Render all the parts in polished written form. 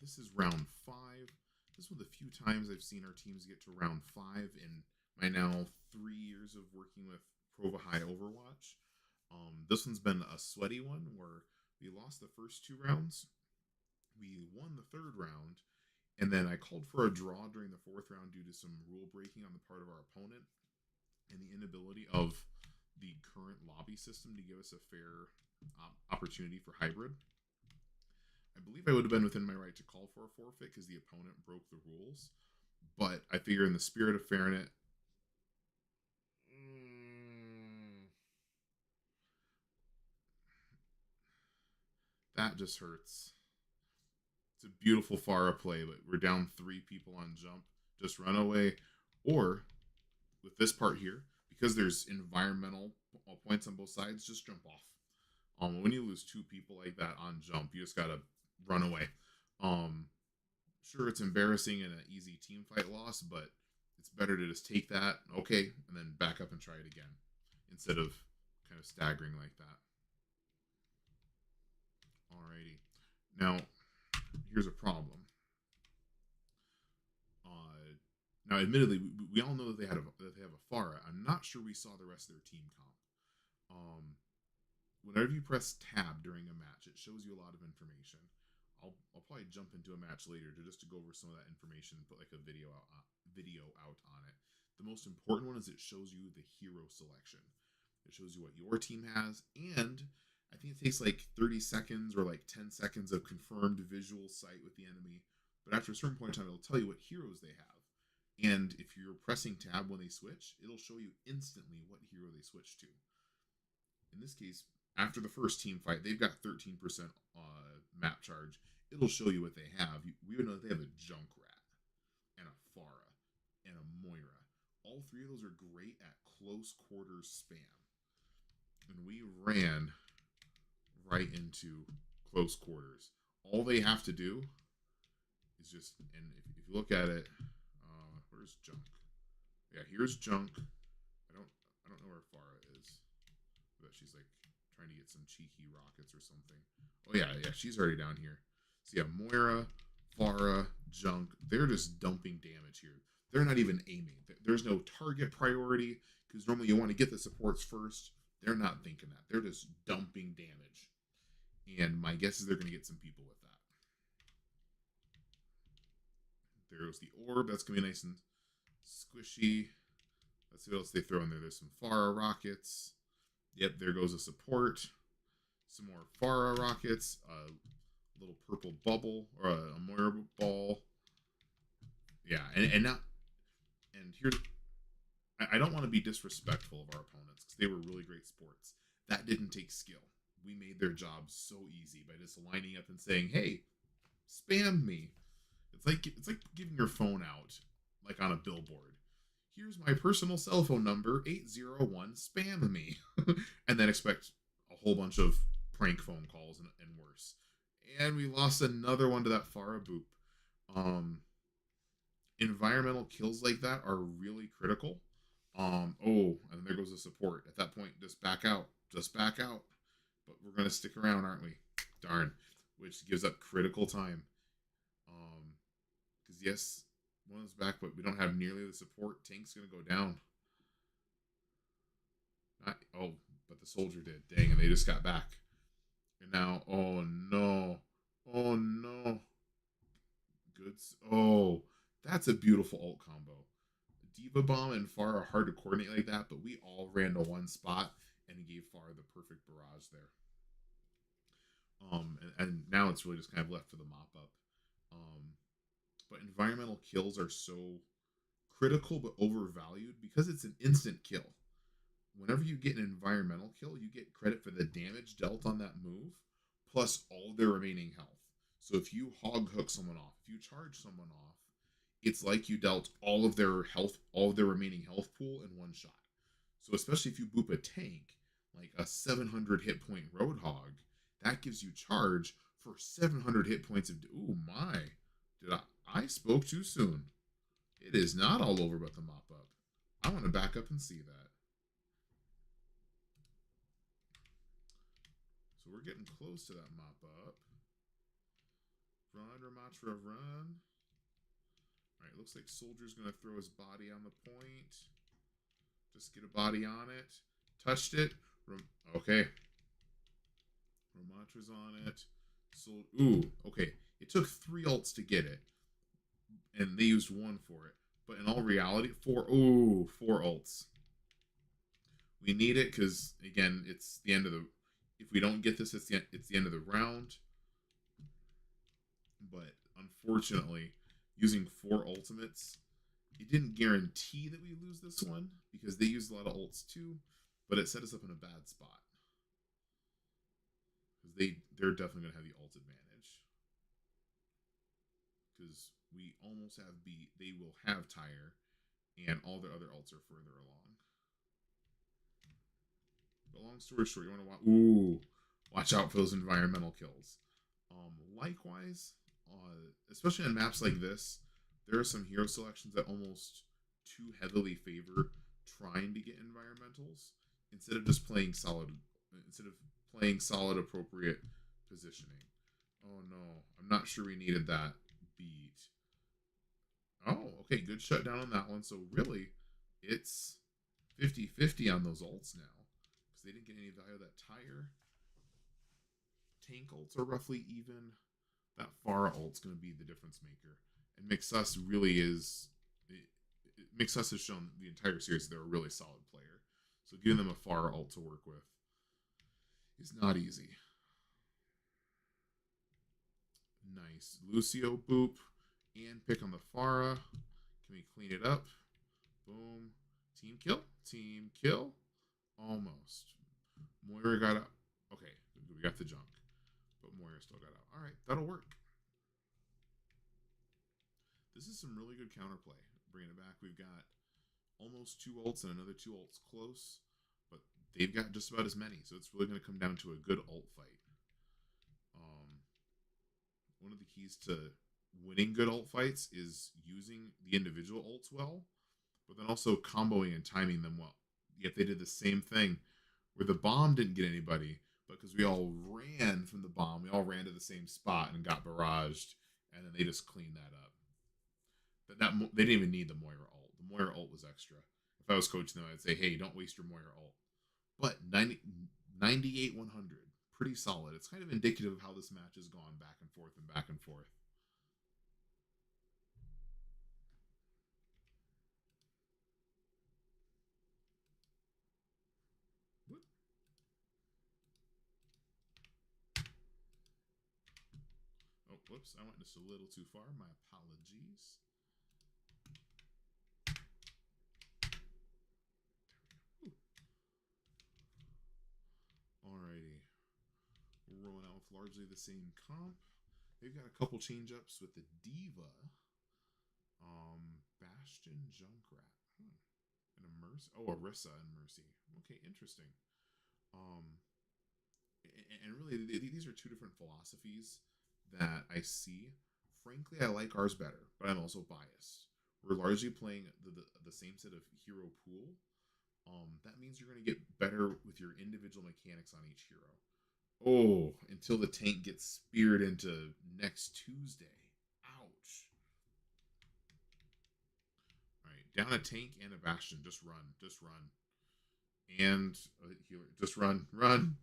This is round 5. This is one of the few times I've seen our teams get to round 5 in my now 3 years of working with Provo High Overwatch. This one's been a sweaty one where we lost the first 2 rounds. We won the third round, and then I called for a draw during the fourth round due to some rule breaking on the part of our opponent and the inability of the current lobby system to give us a fair opportunity for hybrid. I believe I would have been within my right to call for a forfeit because the opponent broke the rules. But I figure in the spirit of fairness, that just hurts. It's a beautiful Pharah play, but we're down 3 people on jump. Just run away. Or, with this part here, because there's environmental points on both sides, just jump off. When you lose 2 people like that on jump, you just gotta run away. Sure, it's embarrassing and an easy team fight loss, but it's better to just take that, okay, and then back up and try it again instead of kind of staggering like that. Alrighty. Now, here's a problem. Now, admittedly, we all know that they have a Pharah. I'm not sure we saw the rest of their team comp. Whenever you press tab during a match, it shows you a lot of information. I'll probably jump into a match later just to go over some of that information and put like a video out on it. The most important one is it shows you the hero selection. It shows you what your team has, and I think it takes like 30 seconds or like 10 seconds of confirmed visual sight with the enemy. But after a certain point in time, it'll tell you what heroes they have. And if you're pressing tab when they switch, it'll show you instantly what hero they switch to. In this case, after the first team fight, they've got 13% map charge. It'll show you what they have. We would know that they have a Junkrat and a Pharah and a Moira. All 3 of those are great at close quarters spam. And we ran right into close quarters. All they have to do is just, and if you look at it, where's Junk? Yeah, here's Junk. I don't know where Pharah is, but she's like trying to get some cheeky rockets or something. Oh yeah, she's already down here. So yeah, Moira, Pharah, Junk, they're just dumping damage here. They're not even aiming. There's no target priority because normally you want to get the supports first. They're not thinking that. They're just dumping damage. And my guess is they're going to get some people with that. There goes the orb. That's going to be nice and squishy. Let's see what else they throw in there. There's some Pharah rockets. Yep, there goes a support. Some more Pharah rockets. A little purple bubble or a Moira ball. Yeah, and here's, I don't want to be disrespectful of our opponents because they were really great sports. That didn't take skill. We made their job so easy by just lining up and saying, "Hey, spam me." It's like giving your phone out like on a billboard. Here's my personal cell phone number, 801, spam me. And then expect a whole bunch of prank phone calls and worse. And we lost another one to that Pharah boop. Environmental kills like that are really critical. And there goes the support. At that point, just back out. Just back out. But we're going to stick around, aren't we? Darn. Which gives up critical time. Because yes, one is back, but we don't have nearly the support. Tank's going to go down. But the soldier did. Dang, and they just got back. And now, oh no. Oh no. That's a beautiful ult combo. Diva Bomb and Pharah are hard to coordinate like that, but we all ran to one spot and gave Pharah the perfect barrage there. And now it's really just kind of left for the mop up. But environmental kills are so critical but overvalued because it's an instant kill. Whenever you get an environmental kill, you get credit for the damage dealt on that move, plus all their remaining health. So if you hog hook someone off, if you charge someone off, it's like you dealt all of their health, all of their remaining health pool in one shot. So especially if you boop a tank, like a 700 hit point Roadhog, that gives you charge for 700 hit points of... Ooh, my. I spoke too soon. It is not all over but the mop up. I want to back up and see that. So we're getting close to that mop up. Run, Ramach for a run. All right, looks like Soldier's going to throw his body on the point. Just get a body on it. Touched it. Okay. Ramatra's on it. Ooh, okay. It took 3 ults to get it. And they used 1 for it. But in all reality, 4 ults. We need it because, again, it's the end of the... If we don't get this, it's the end of the round. But unfortunately, using 4 ultimates, it didn't guarantee that we lose this one because they used a lot of ults too, but it set us up in a bad spot. Because they're definitely going to have the ult advantage. Because we almost have beat, they will have Tire, and all their other ults are further along. But long story short, you want to watch out for those environmental kills. Likewise, especially on maps like this, there are some hero selections that almost too heavily favor trying to get environmentals instead of just playing solid, appropriate positioning. Oh no, I'm not sure we needed that beat. Oh, okay, good shutdown on that one. So really, it's 50-50 on those ults now because they didn't get any value of that Tire. Tank ults are roughly even. That Pharah ult's going to be the difference maker. And Mixus really is... Mixus has shown the entire series they're a really solid player. So giving them a Pharah ult to work with is not easy. Nice. Lucio boop. And pick on the Pharah. Can we clean it up? Boom. Team kill. Team kill. Almost. Moira got out. Okay, we got the junk. But Moira still got out. All right, that'll work. This is some really good counterplay. Bringing it back, we've got almost 2 ults and another 2 ults close, but they've got just about as many, so it's really going to come down to a good ult fight. One of the keys to winning good ult fights is using the individual ults well, but then also comboing and timing them well. Yet they did the same thing where the bomb didn't get anybody, but because we all ran from the bomb, we all ran to the same spot and got barraged, and then they just cleaned that up. But they didn't even need the Moira ult. The Moira ult was extra. If I was coaching them, I'd say, hey, don't waste your Moira ult. But 98-100, pretty solid. It's kind of indicative of how this match has gone back and forth and back and forth. Oh, whoops, I went just a little too far. My apologies. Alrighty. We're rolling out with largely the same comp. They've got a couple change-ups with the Diva. Bastion, Junkrat. And a Mercy. Oh, Arissa and Mercy. Okay, interesting. And really, these are 2 different philosophies that I see. Frankly, I like ours better, but I'm also biased. We're largely playing the same set of hero pool. That means you're going to get better with your individual mechanics on each hero. Oh, until the tank gets speared into next Tuesday. Ouch. All right, down a tank and a Bastion. Just run. Just run. And a healer. Just run. Run.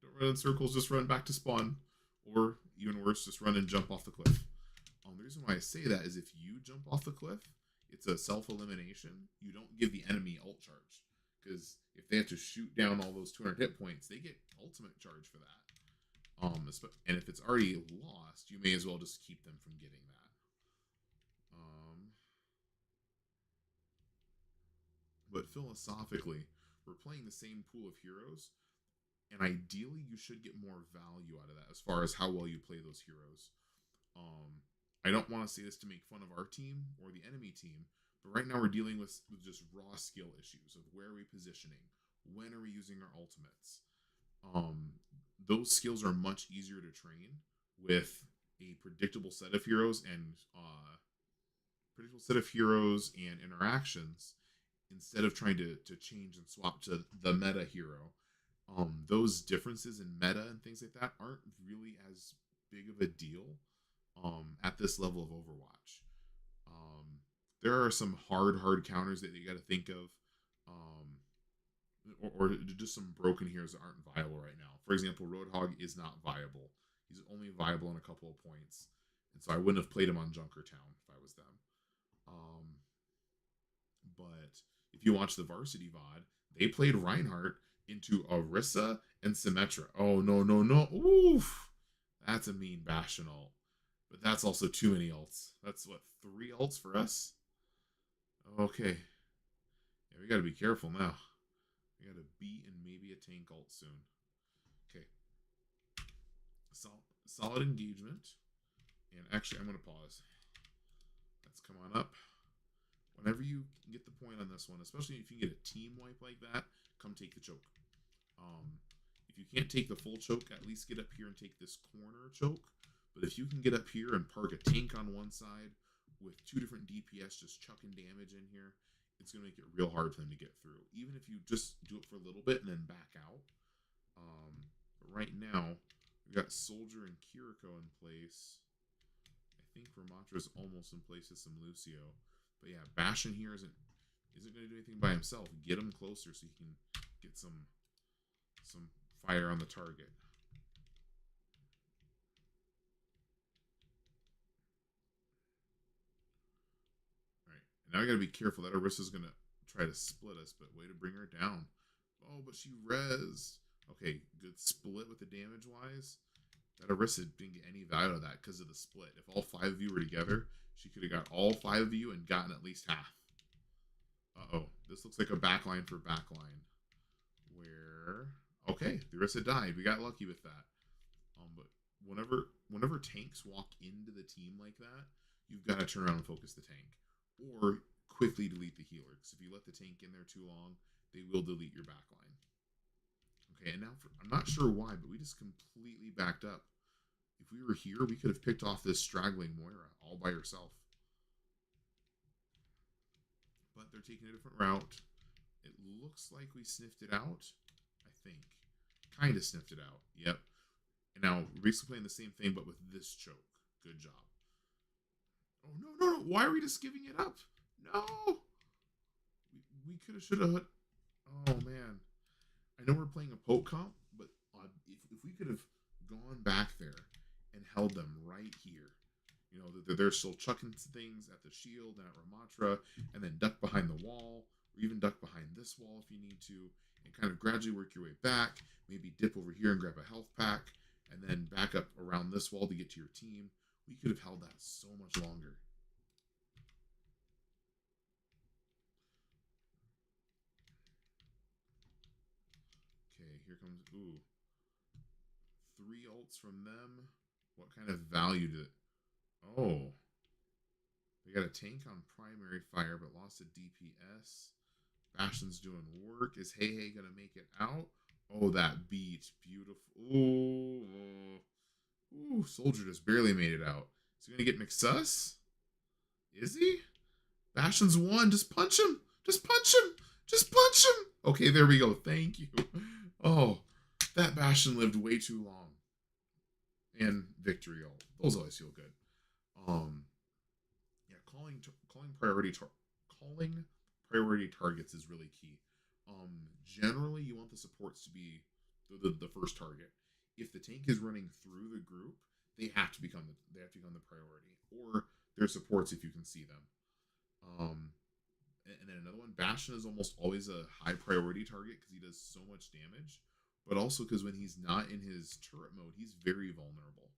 Don't run in circles. Just run back to spawn. Or, even worse, just run and jump off the cliff. The reason why I say that is if you jump off the cliff, it's a self-elimination. You don't give the enemy ult charge. Because if they have to shoot down all those 200 hit points, they get ultimate charge for that. And if it's already lost, you may as well just keep them from getting that. But philosophically, we're playing the same pool of heroes, and ideally you should get more value out of that as far as how well you play those heroes. I don't want to say this to make fun of our team or the enemy team, but right now we're dealing with just raw skill issues of where are we positioning, when are we using our ultimates. Those skills are much easier to train with a predictable set of heroes and interactions instead of trying to change and swap to the meta hero Those differences in meta and things like that aren't really as big of a deal at this level of Overwatch. Um, there are some hard counters that you got to think of, or just some broken heroes that aren't viable right now. For example, Roadhog is not viable. He's only viable in a couple of points, and so I wouldn't have played him on Junkertown if I was them. Um, but if you watch the varsity VOD, they played Reinhardt into Orisa and Symmetra. Oh, no, no, no. Oof. That's a mean Bastion ult. But that's also too many ults. That's what, 3 ults for us? Okay. Yeah, we got to be careful now. We got a beat and maybe a tank ult soon. Okay. Solid engagement. And actually, I'm going to pause. Let's come on up. Whenever you get the point on this one, especially if you get a team wipe like that, come take the choke. If you can't take the full choke, at least get up here and take this corner choke. But if you can get up here and park a tank on one side with 2 different DPS just chucking damage in here, it's going to make it real hard for them to get through. Even if you just do it for a little bit and then back out. But right now, we've got Soldier and Kiriko in place. I think Ramatra's almost in place with some Lucio. But yeah, Bastion here isn't going to do anything by himself. Get him closer so he can get some fire on the target. All right, and now I got to be careful. That Orisa's going to try to split us, but way to bring her down. Oh, but she res. Okay, good split with the damage wise. That Orisa didn't get any value out of that because of the split. If all 5 of you were together, she could have got all 5 of you and gotten at least half. Uh-oh. This looks like a backline for backline. Where... Okay, the Orisa died. We got lucky with that. But whenever tanks walk into the team like that, you've got to turn around and focus the tank. Or quickly delete the healer. Because if you let the tank in there too long, they will delete your backline. Okay, and now I'm not sure why, but we just completely backed up. If we were here, we could have picked off this straggling Moira all by herself. But they're taking a different route. It looks like we sniffed it out, I think. Kind of sniffed it out, yep. And now, basically playing the same thing, but with this choke. Good job. Oh, no, no, no. Why are we just giving it up? No! We could have, should have. Oh, man. I know we're playing a poke comp, but if we could have gone back there and held them right here, you know, they're still chucking things at the shield and at Ramatra, and then duck behind the wall, or even duck behind this wall if you need to, and kind of gradually work your way back, maybe dip over here and grab a health pack, and then back up around this wall to get to your team. We could have held that so much longer. Okay, here comes, ooh. 3 ults from them. What kind of value did it? Oh. They got a tank on primary fire, but lost a DPS. Bastion's doing work. Is Hey going to make it out? Oh, that beat. Beautiful. Ooh. Ooh, Soldier just barely made it out. Is he going to get McSuss? Is he? Bastion's won. Just punch him. Just punch him. Just punch him. Okay, there we go. Thank you. Oh, that Bastion lived way too long. And victory ult. Those always feel good. Yeah, calling priority targets is really key. Generally, you want the supports to be the first target. If the tank is running through the group, they have to become the priority, or their supports if you can see them. And then another one, Bastion is almost always a high priority target because he does so much damage, but also because when he's not in his turret mode, he's very vulnerable.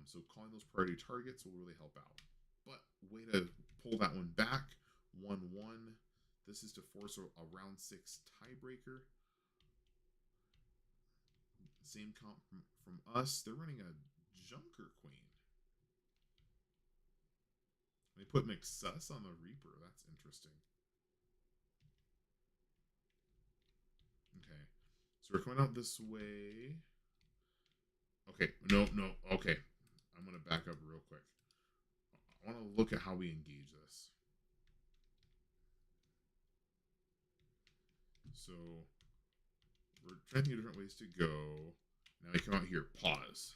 So calling those priority targets will really help out. But way to pull that one back. 1-1. This is to force a round 6 tiebreaker. Same comp from us. They're running a Junker Queen. They put McSuss on the Reaper. That's interesting. Okay. So we're coming out this way. Okay. No. Okay. I'm going to back up real quick. I want to look at how we engage this. So we're trying to think of different ways to go. Now we come out here, pause.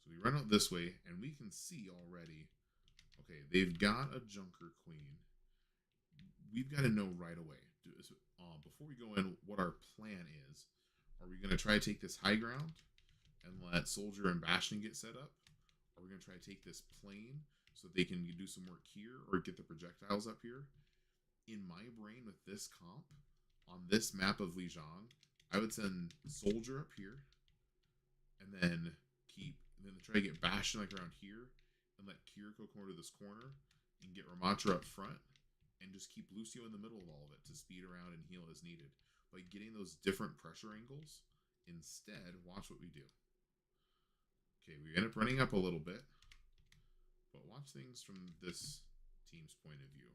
So we run out this way, and we can see already, okay, they've got a Junker Queen. We've got to know right away, before we go in, what our plan is. Are we going to try to take this high ground and let Soldier and Bastion get set up? Are we going to try to take this plane so they can do some work here or get the projectiles up here? In my brain with this comp, on this map of Lijang, I would send Soldier up here and then try to get Bastion like around here and let Kiriko come over to this corner and get Ramatra up front and just keep Lucio in the middle of all of it to speed around and heal as needed. By getting those different pressure angles, instead, watch what we do. Okay, we end up running up a little bit, but watch things from this team's point of view.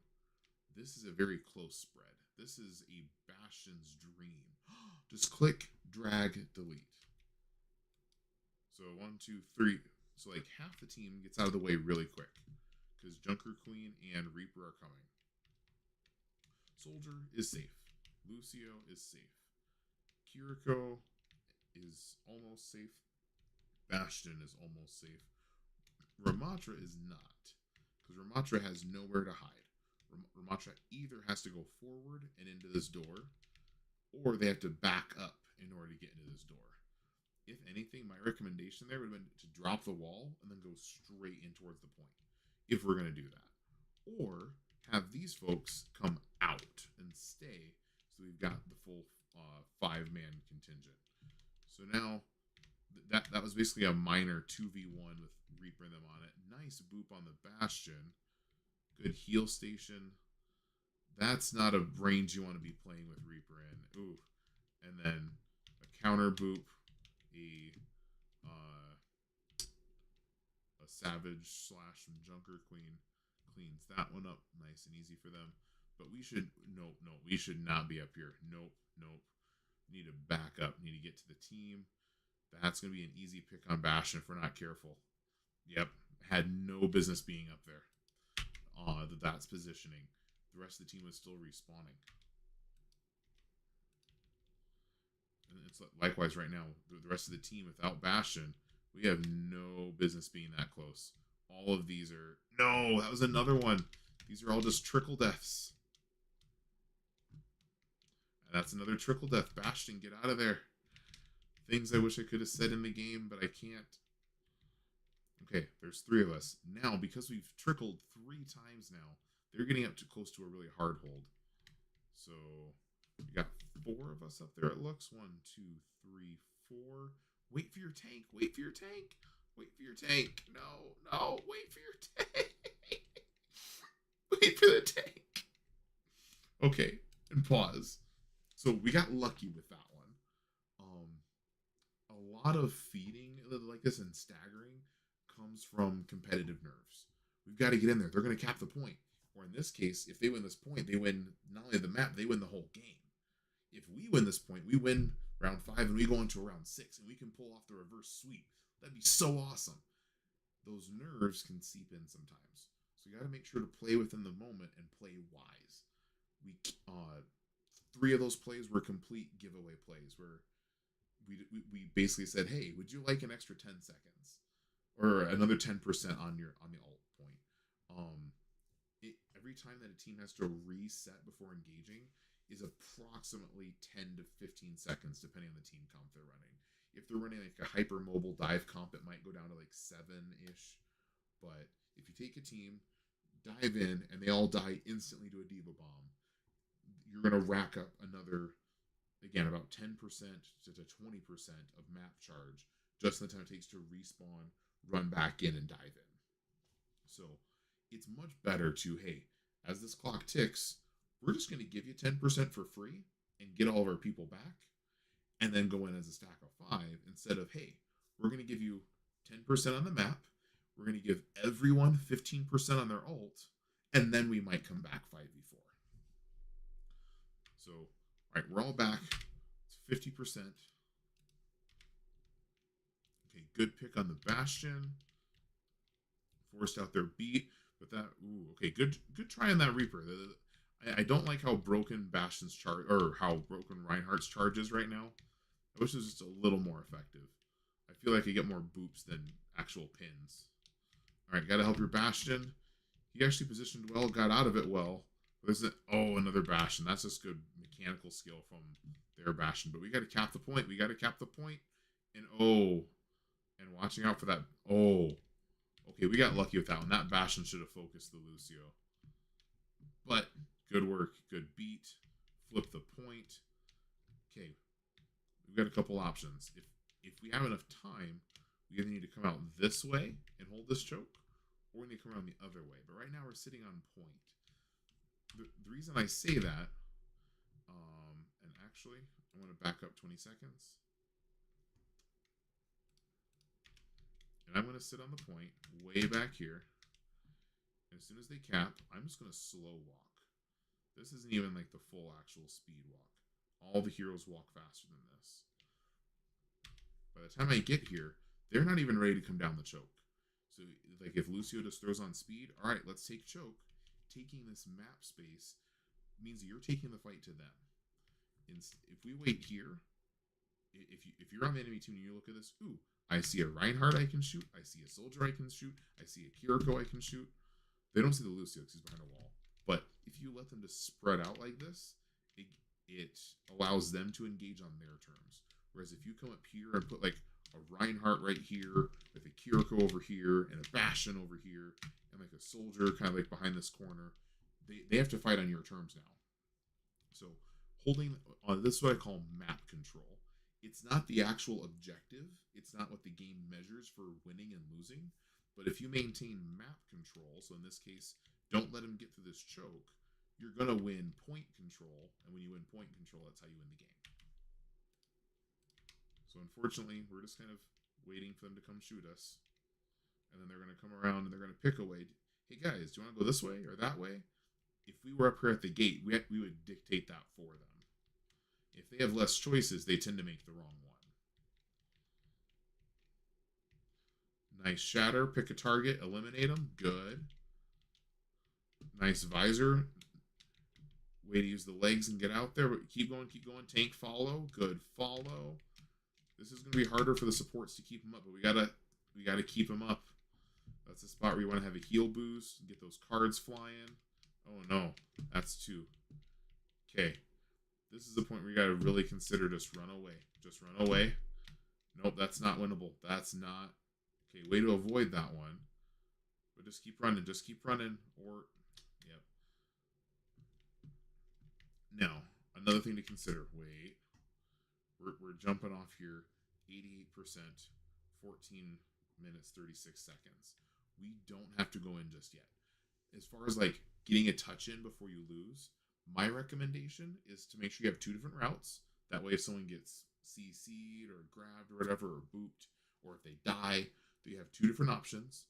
This is a very close spread. This is a Bastion's dream. Just click, drag, delete. So 1, 2, 3. So like half the team gets out of the way really quick because Junker Queen and Reaper are coming. Soldier is safe. Lucio is safe. Kiriko is almost safe. Bastion is almost safe. Ramatra is not, because Ramatra has nowhere to hide. Ramatra either has to go forward and into this door, or they have to back up in order to get into this door. If anything, my recommendation there would have been to drop the wall and then go straight in towards the point, if we're going to do that. Or have these folks come out and stay, so we've got the full 5-man contingent. So now, that was basically a minor 2v1 with Reaper and them on it. Nice boop on the Bastion. Good heal station. That's not a range you want to be playing with Reaper in. Ooh. And then a counter boop. A Savage slash from Junker Queen cleans that one up nice and easy for them. But we should, nope, we should not be up here. Nope. Need to back up. Need to get to the team. That's going to be an easy pick on Bastion if we're not careful. Yep. Had no business being up there. That's positioning. The rest of the team was still respawning. And it's likewise right now. The rest of the team without Bastion, we have no business being that close. All of these are... No, that was another one. These are all just trickle deaths. And that's another trickle death. Bastion, get out of there. Things I wish I could have said in the game, but I can't. Okay, there's 3 of us. Now, because we've trickled 3 times now, they're getting up too close to a really hard hold. So, we got 4 of us up there, it looks. 1, 2, 3, 4. Wait for your tank. Wait for your tank. Wait for your tank. No. Wait for your tank. Wait for the tank. Okay, and pause. So, we got lucky with that one. A lot of feeding like this and staggering comes from competitive nerves. We've got to get in there. They're going to cap the point. Or in this case, if they win this point, they win not only the map, they win the whole game. If we win this point, we win round 5 and we go into round 6 and we can pull off the reverse sweep. That'd be so awesome. Those nerves can seep in sometimes. So you got to make sure to play within the moment and play wise. We 3 of those plays were complete giveaway plays where we basically said, hey, would you like an extra 10 seconds or another 10% on the alt point? Every time that a team has to reset before engaging is approximately 10 to 15 seconds depending on the team comp they're running. If they're running like a hyper mobile dive comp, it might go down to like 7-ish. But if you take a team, dive in, and they all die instantly to a diva bomb, you're going to rack up another, again, about 10% to 20% of map charge just in the time it takes to respawn, run back in, and dive in. So it's much better to, hey, as this clock ticks, we're just going to give you 10% for free and get all of our people back, and then go in as a stack of 5 instead of, hey, we're going to give you 10% on the map, we're going to give everyone 15% on their ult, and then we might come back 5v4. So, all right, we're all back. It's 50%. Okay, good pick on the Bastion. Forced out their beat, but that, ooh, okay, good try on that Reaper. I don't like how broken Bastion's charge or how broken Reinhardt's charge is right now. I wish it was just a little more effective. I feel like I get more boops than actual pins. All right, got to help your Bastion. He actually positioned well, got out of it well. There's another Bastion. That's just good mechanical skill from their Bastion. But we got to cap the point. We got to cap the point. And and watching out for that. Okay, we got lucky with that one. That Bastion should have focused the Lucio. But good work, good beat. Flip the point. Okay, we've got a couple options. If we have enough time, we either need to come out this way and hold this choke, or we need to come around the other way. But right now we're sitting on point. The reason I say that, and actually, I want to back up 20 seconds. And I'm going to sit on the point way back here. And as soon as they cap, I'm just going to slow walk. This isn't even like the full actual speed walk. All the heroes walk faster than this. By the time I get here, they're not even ready to come down the choke. So like if Lucio just throws on speed, all right, let's take choke. Taking this map space means that you're taking the fight to them. If we wait here, if you're on the enemy team and you look at this, ooh, I see a Reinhardt I can shoot. I see a soldier I can shoot. I see a Kiriko I can shoot. They don't see the Lucio because he's behind a wall. But if you let them just spread out like this, it allows them to engage on their terms. Whereas if you come up here and put like a Reinhardt right here, with a Kiriko over here, and a Bastion over here, and like a soldier kind of like behind this corner, they have to fight on your terms now. So holding this is what I call map control. It's not the actual objective. It's not what the game measures for winning and losing. But if you maintain map control, so in this case, don't let them get through this choke, you're going to win point control. And when you win point control, that's how you win the game. So unfortunately, we're just kind of waiting for them to come shoot us. And then they're going to come around and they're going to pick a way. Hey guys, do you want to go this way or that way? If we were up here at the gate, we would dictate that for them. If they have less choices, they tend to make the wrong one. Nice shatter. Pick a target. Eliminate them. Good. Nice visor. Way to use the legs and get out there. But keep going. Keep going. Tank follow. Good follow. This is going to be harder for the supports to keep them up, but we gotta keep them up. That's the spot where you want to have a heal boost and get those cards flying. Oh no, that's 2. Okay. This is the point where you got to really consider just run away. Just run away. Nope, that's not winnable. That's not. Okay, way to avoid that one. But just keep running. Just keep running. Or, yep. Now, another thing to consider. Wait. We're jumping off here. 88%, 14 minutes, 36 seconds. We don't have to go in just yet. As far as like getting a touch in before you lose, my recommendation is to make sure you have 2 different routes. That way if someone gets CC'd or grabbed or whatever, or booped, or if they die, you have 2 different options.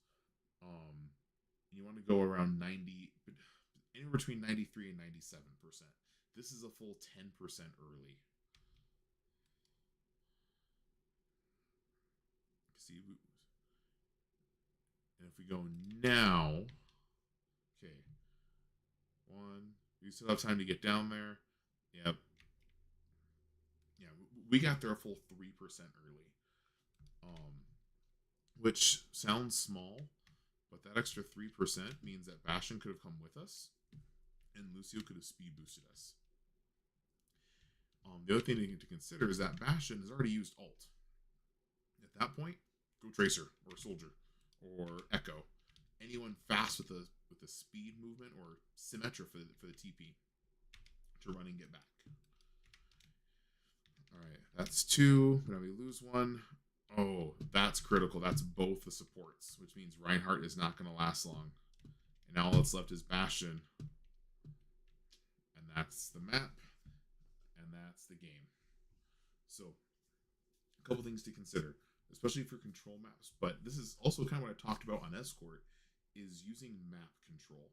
You want to go around 90, anywhere between 93 and 97%. This is a full 10% early. See, and if we go now, okay, 1. We still have time to get down there. Yep. Yeah, we got there a full 3% early. Which sounds small, but that extra 3% means that Bastion could have come with us, and Lucio could have speed boosted us. The other thing to consider is that Bastion has already used ult. At that point, go Tracer or Soldier or Echo, anyone fast with a speed movement or Symmetra for the TP to run and get back. All right, that's 2. Now we lose 1. Oh, that's critical. That's both the supports, which means Reinhardt is not going to last long. And now all that's left is Bastion. And that's the map. And that's the game. So, a couple things to consider, especially for control maps. But this is also kind of what I talked about on Escort, is using map control.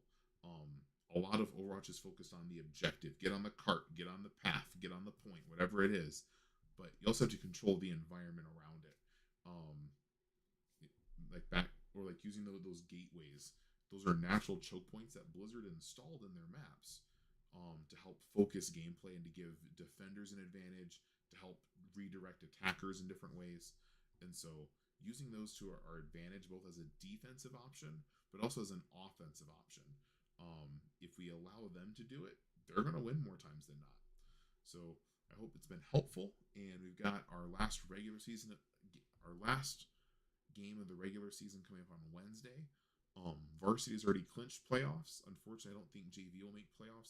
A lot of Overwatch is focused on the objective. Get on the cart, get on the path, get on the point, whatever it is. But you also have to control the environment around it. Like back, or like using those gateways. Those are natural choke points that Blizzard installed in their maps. to help focus gameplay and to give defenders an advantage, to help redirect attackers in different ways. And so using those to our advantage, both as a defensive option, but also as an offensive option. If we allow them to do it, they're going to win more times than not. So I hope it's been helpful. And we've got our last regular season, our last game of the regular season coming up on Wednesday. Varsity has already clinched playoffs. Unfortunately, I don't think JV will make playoffs